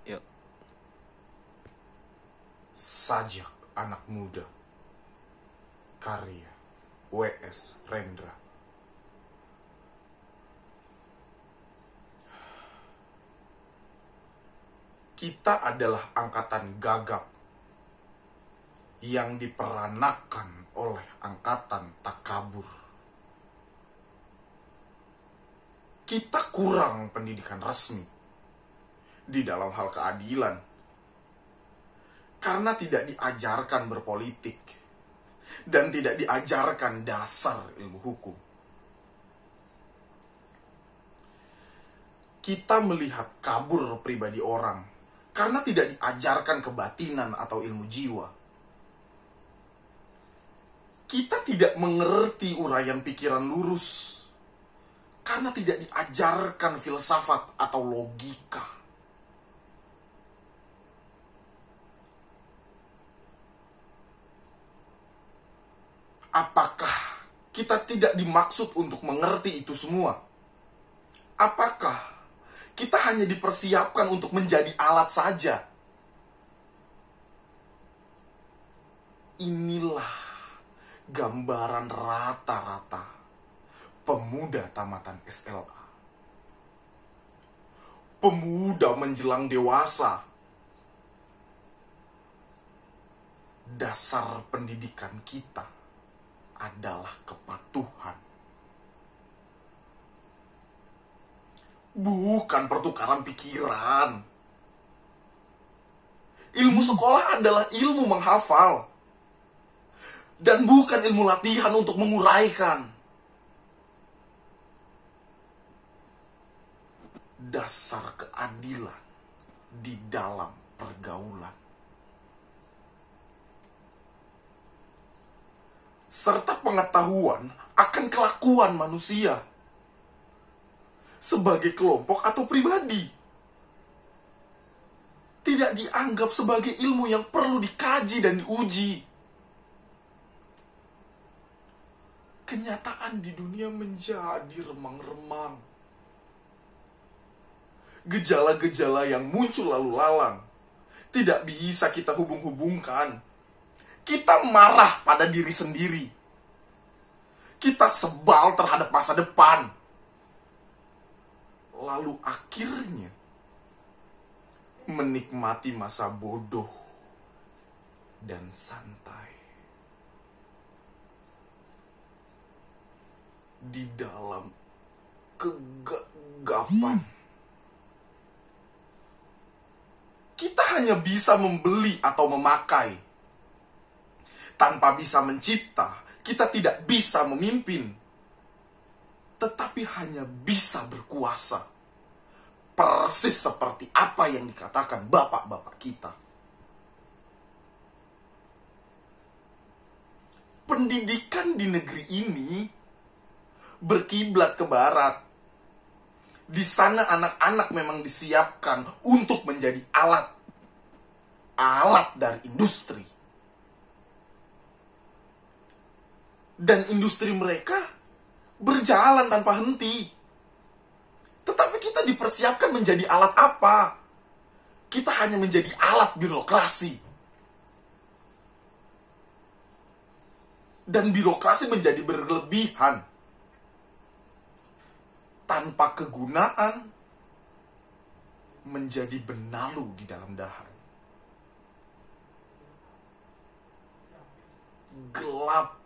Yuk. Sajak Anak Muda, karya W.S. Rendra. Kita adalah angkatan gagap yang diperanakan oleh angkatan takabur. Kita kurang pendidikan resmi di dalam hal keadilan karena tidak diajarkan berpolitik dan tidak diajarkan dasar ilmu hukum. Kita melihat kabur pribadi orang karena tidak diajarkan kebatinan atau ilmu jiwa. Kita tidak mengerti uraian pikiran lurus karena tidak diajarkan filsafat atau logika. Apakah kita tidak dimaksud untuk mengerti itu semua? Apakah kita hanya dipersiapkan untuk menjadi alat saja? Inilah gambaran rata-rata pemuda tamatan SLA. Pemuda menjelang dewasa. Dasar pendidikan kita adalah kepatuhan. Bukan pertukaran pikiran. Ilmu sekolah adalah ilmu menghafal. Dan bukan ilmu latihan untuk menguraikan. Dasar keadilan di dalam pergaulan. Serta pengetahuan akan kelakuan manusia sebagai kelompok atau pribadi. Tidak dianggap sebagai ilmu yang perlu dikaji dan diuji. Kenyataan di dunia menjadi remang-remang. Gejala-gejala yang muncul lalu lalang tidak bisa kita hubung-hubungkan. Kita marah pada diri sendiri. Kita sebal terhadap masa depan. Lalu akhirnya menikmati masa bodoh dan santai di dalam kegagapan. Kita hanya bisa membeli atau memakai. Tanpa bisa mencipta, kita tidak bisa memimpin. Tetapi hanya bisa berkuasa. Persis seperti apa yang dikatakan bapak-bapak kita. Pendidikan di negeri ini berkiblat ke barat. Di sana anak-anak memang disiapkan untuk menjadi alat. Alat dari industri. Dan industri mereka berjalan tanpa henti. Tetapi kita dipersiapkan menjadi alat apa? Kita hanya menjadi alat birokrasi. Dan birokrasi menjadi berlebihan. Tanpa kegunaan, menjadi benalu di dalam dahan. Gelap.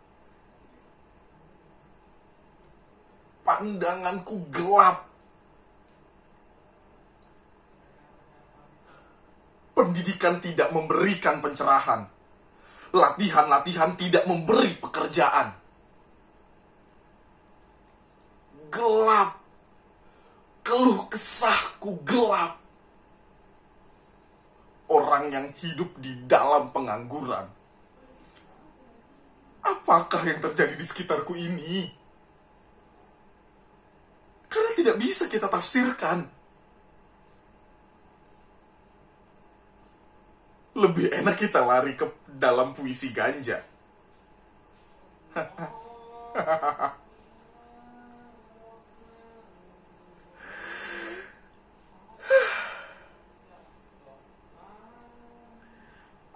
Pandanganku gelap. Pendidikan tidak memberikan pencerahan. Latihan-latihan tidak memberi pekerjaan. Gelap. Keluh kesahku gelap. Orang yang hidup di dalam pengangguran. Apakah yang terjadi di sekitarku ini? Karena tidak bisa kita tafsirkan. Lebih enak kita lari ke dalam puisi ganja.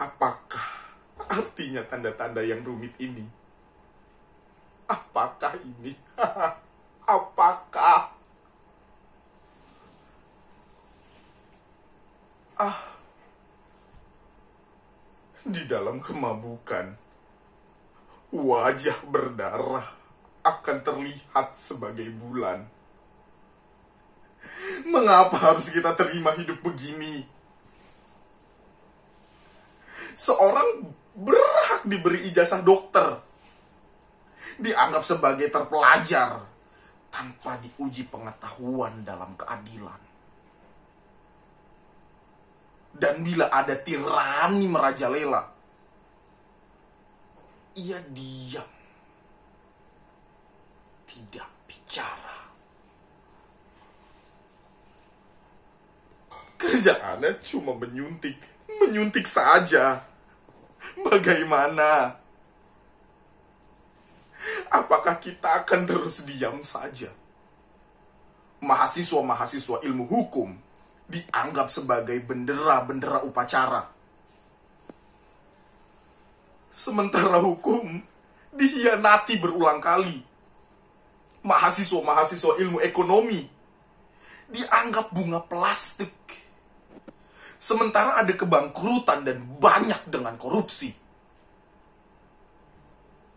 Apakah artinya tanda-tanda yang rumit ini? Apakah ini? Apakah? Di dalam kemabukan, wajah berdarah akan terlihat sebagai bulan. Mengapa harus kita terima hidup begini? Seorang berhak diberi ijazah dokter, dianggap sebagai terpelajar tanpa diuji pengetahuan dalam keadilan. Dan bila ada tirani merajalela, ia diam, tidak bicara. Kerjaannya cuma menyuntik saja. Bagaimana? Apakah kita akan terus diam saja? Mahasiswa-mahasiswa ilmu hukum dianggap sebagai bendera-bendera upacara. Sementara hukum dihianati berulang kali. Mahasiswa-mahasiswa ilmu ekonomi dianggap bunga plastik. Sementara ada kebangkrutan dan banyak dengan korupsi.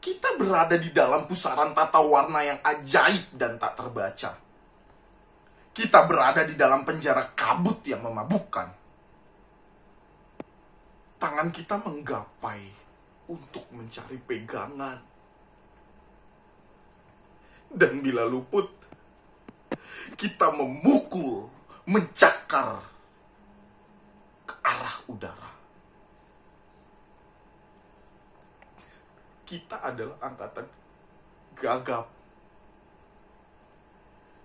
Kita berada di dalam pusaran tata warna yang ajaib dan tak terbaca. Kita berada di dalam penjara kabut yang memabukkan. Tangan kita menggapai untuk mencari pegangan. Dan bila luput, kita memukul, mencakar ke arah udara. Kita adalah angkatan gagap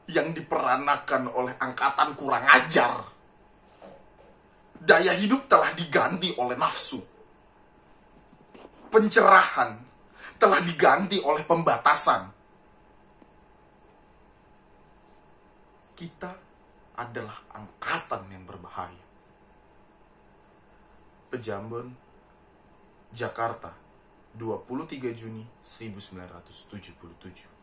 yang diperanakan oleh angkatan kurang ajar. Daya hidup telah diganti oleh nafsu. Pencerahan telah diganti oleh pembatasan. Kita adalah angkatan yang berbahaya. Pejambon, Jakarta, 23 Juni 1977.